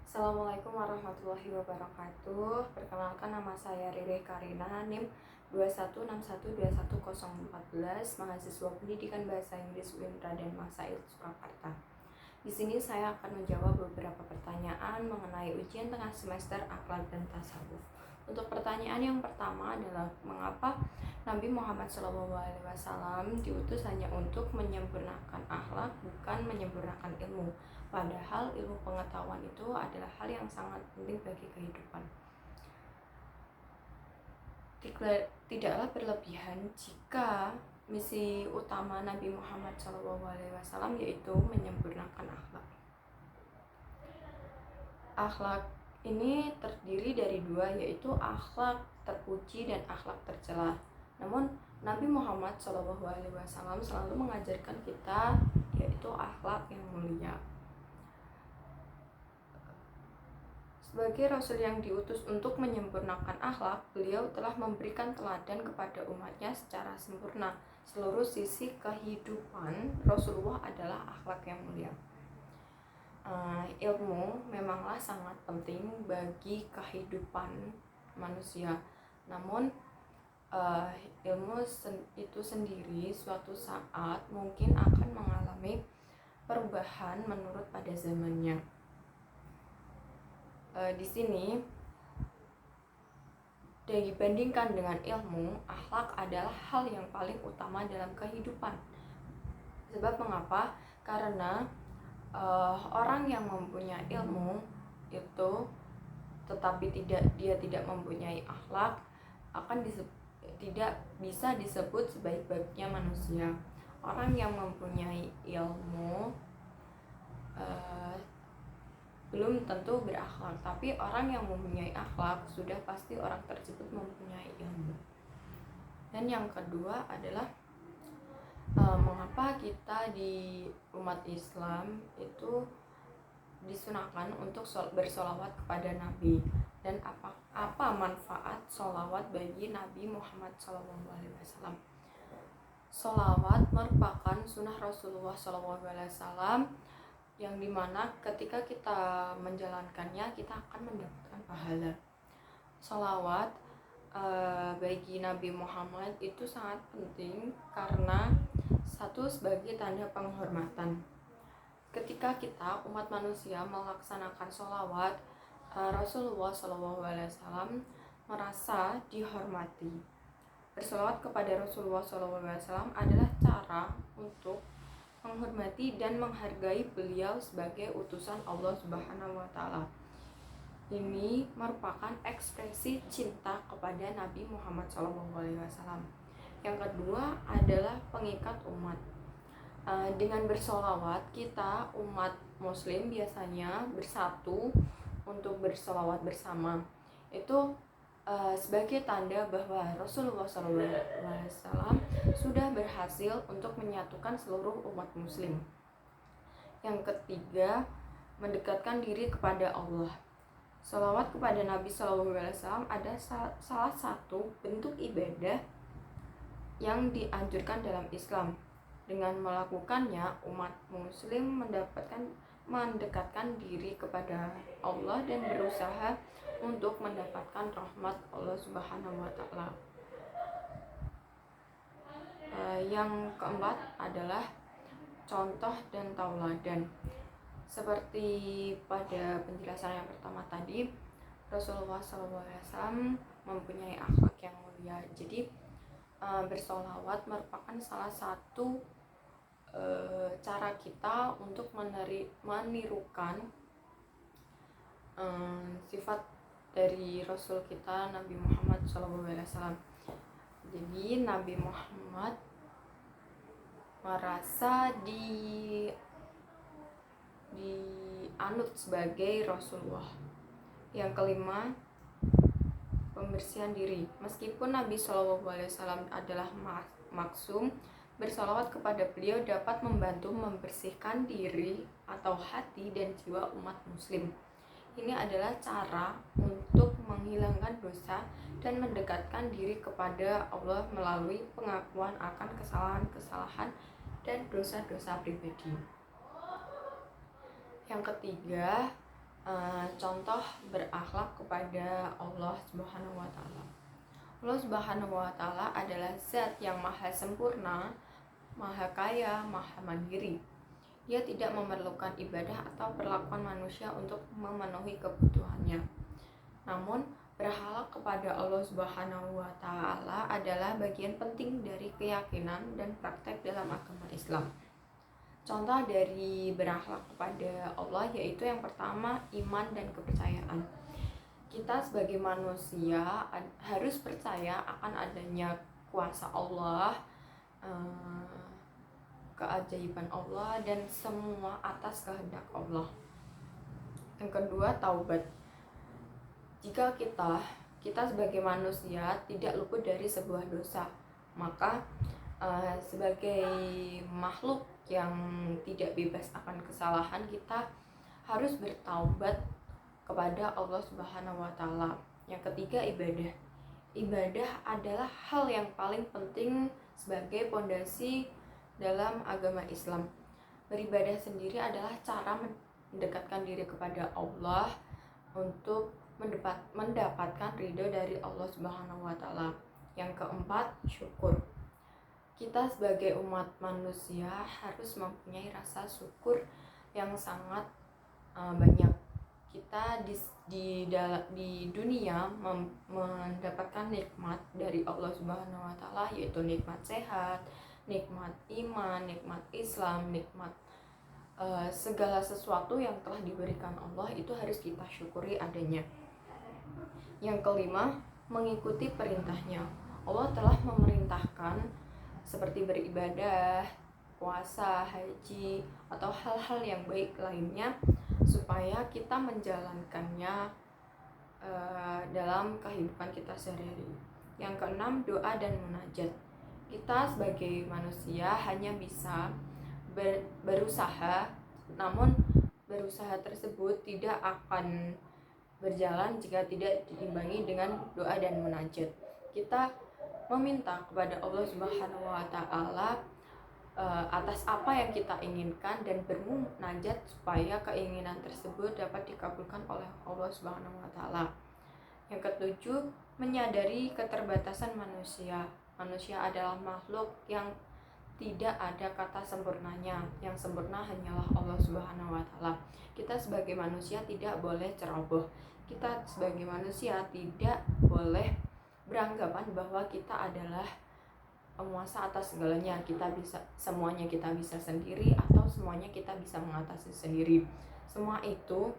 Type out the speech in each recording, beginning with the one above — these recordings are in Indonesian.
Assalamualaikum warahmatullahi wabarakatuh. Perkenalkan, nama saya Riri Karina, NIM 21612114, mahasiswa Pendidikan Bahasa Inggris UIN Raden Masaid Surakarta. Di sini saya akan menjawab beberapa pertanyaan mengenai ujian tengah semester akhlak dan tasawuf. Untuk pertanyaan yang pertama adalah mengapa Nabi Muhammad SAW diutus hanya untuk menyempurnakan akhlak, bukan menyempurnakan ilmu. Padahal ilmu pengetahuan itu adalah hal yang sangat penting bagi kehidupan. Tidaklah berlebihan jika misi utama Nabi Muhammad SAW yaitu menyempurnakan akhlak. Akhlak ini terdiri dari dua, yaitu akhlak terpuji dan akhlak tercela. Namun Nabi Muhammad SAW selalu mengajarkan kita yaitu akhlak yang mulia. Sebagai Rasul yang diutus untuk menyempurnakan akhlak, beliau telah memberikan teladan kepada umatnya secara sempurna. Seluruh sisi kehidupan Rasulullah adalah akhlak yang mulia. Ilmu memanglah sangat penting bagi kehidupan manusia. Namun ilmu itu sendiri suatu saat mungkin akan mengalami perubahan menurut pada zamannya. Di sini dibandingkan dengan ilmu, akhlak adalah hal yang paling utama dalam kehidupan. Sebab mengapa? Karena orang yang mempunyai ilmu itu tetapi dia tidak mempunyai akhlak akan tidak bisa disebut sebaik-baiknya manusia. Orang yang mempunyai ilmu belum tentu berakhlak, tapi orang yang mempunyai akhlak sudah pasti orang tersebut mempunyai ilmu. Dan yang kedua adalah mengapa kita di umat Islam itu disunahkan untuk bersolawat kepada Nabi, dan apa manfaat solawat bagi Nabi Muhammad SAW. Solawat merupakan sunnah Rasulullah SAW yang dimana ketika kita menjalankannya kita akan mendapatkan pahala. Solawat bagi Nabi Muhammad itu sangat penting karena satu, sebagai tanda penghormatan. Ketika kita umat manusia melaksanakan solawat, Rasulullah SAW merasa dihormati. Bersolawat kepada Rasulullah SAW adalah cara untuk menghormati dan menghargai beliau sebagai utusan Allah Subhanahu wa Ta'ala. Ini merupakan ekspresi cinta kepada Nabi Muhammad SAW. Yang kedua adalah pengikat umat. Dengan bersolawat, kita umat muslim biasanya bersatu untuk bersolawat bersama. Itu sebagai tanda bahwa Rasulullah SAW sudah berhasil untuk menyatukan seluruh umat muslim. Yang ketiga, mendekatkan diri kepada Allah. Sholawat kepada Nabi SAW ada salah satu bentuk ibadah yang dianjurkan dalam Islam. Dengan melakukannya, umat muslim mendekatkan diri kepada Allah dan berusaha untuk mendapatkan rahmat Allah Subhanahu wa Ta'ala. Yang keempat adalah contoh dan tauladan. Seperti pada penjelasan yang pertama tadi, Rasulullah SAW mempunyai akhlak yang mulia. Jadi bersolawat merupakan salah satu cara kita untuk menirukan sifat dari Rasul kita Nabi Muhammad SAW. Jadi Nabi Muhammad merasa dianut sebagai Rasulullah. Yang kelima, pembersihan diri. Meskipun Nabi SAW adalah maksum, bersolawat kepada beliau dapat membantu membersihkan diri atau hati dan jiwa umat muslim. Ini adalah cara untuk menghilangkan dosa dan mendekatkan diri kepada Allah melalui pengakuan akan kesalahan-kesalahan dan dosa-dosa pribadi. Yang ketiga, Contoh berakhlak kepada Allah Subhanahu wa taala. Allah Subhanahu wa taala adalah zat yang maha sempurna, maha kaya, maha mandiri. Dia tidak memerlukan ibadah atau perlakuan manusia untuk memenuhi kebutuhannya. Namun, berhalal kepada Allah Subhanahu wa taala adalah bagian penting dari keyakinan dan praktek dalam agama Islam. Contoh dari berakhlak kepada Allah yaitu yang pertama, iman dan kepercayaan. Kita sebagai manusia harus percaya akan adanya kuasa Allah, keajaiban Allah, dan semua atas kehendak Allah. Yang kedua, taubat. Jika kita sebagai manusia tidak luput dari sebuah dosa, maka sebagai makhluk yang tidak bebas akan kesalahan, kita harus bertaubat kepada Allah Subhanahu wa taala. Yang ketiga, ibadah. Ibadah adalah hal yang paling penting sebagai pondasi dalam agama Islam. Beribadah sendiri adalah cara mendekatkan diri kepada Allah untuk mendapatkan ridho dari Allah Subhanahu wa taala. Yang keempat, syukur. Kita sebagai umat manusia harus mempunyai rasa syukur yang sangat banyak. Kita di dunia mendapatkan nikmat dari Allah Subhanahu wa taala, yaitu nikmat sehat, nikmat iman, nikmat Islam, nikmat segala sesuatu yang telah diberikan Allah itu harus kita syukuri adanya. Yang kelima, mengikuti perintahnya. Allah telah memerintahkan seperti beribadah, puasa, haji, atau hal-hal yang baik lainnya supaya kita menjalankannya dalam kehidupan kita sehari-hari. Yang keenam, doa dan munajat. Kita sebagai manusia hanya bisa berusaha, namun berusaha tersebut tidak akan berjalan jika tidak diimbangi dengan doa dan munajat. Kita meminta kepada Allah Subhanahu wa taala atas apa yang kita inginkan dan bermunajat supaya keinginan tersebut dapat dikabulkan oleh Allah Subhanahu wa taala. Yang ketujuh, menyadari keterbatasan manusia. Manusia adalah makhluk yang tidak ada kata sempurnanya. Yang sempurna hanyalah Allah Subhanahu wa taala. Kita sebagai manusia tidak boleh ceroboh. Kita sebagai manusia tidak boleh beranggapan bahwa kita adalah penguasa atas segalanya. Semuanya kita bisa sendiri, atau semuanya kita bisa mengatasi sendiri. Semua itu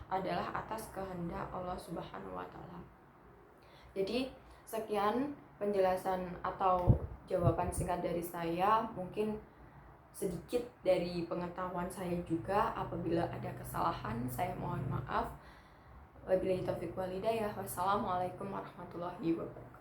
adalah atas kehendak Allah Subhanahu wa taala. Jadi sekian penjelasan atau jawaban singkat dari saya. Mungkin sedikit dari pengetahuan saya juga. Apabila ada kesalahan, saya mohon maaf. Wabillahi taufiq wal hidayah. Wassalamualaikum warahmatullahi wabarakatuh.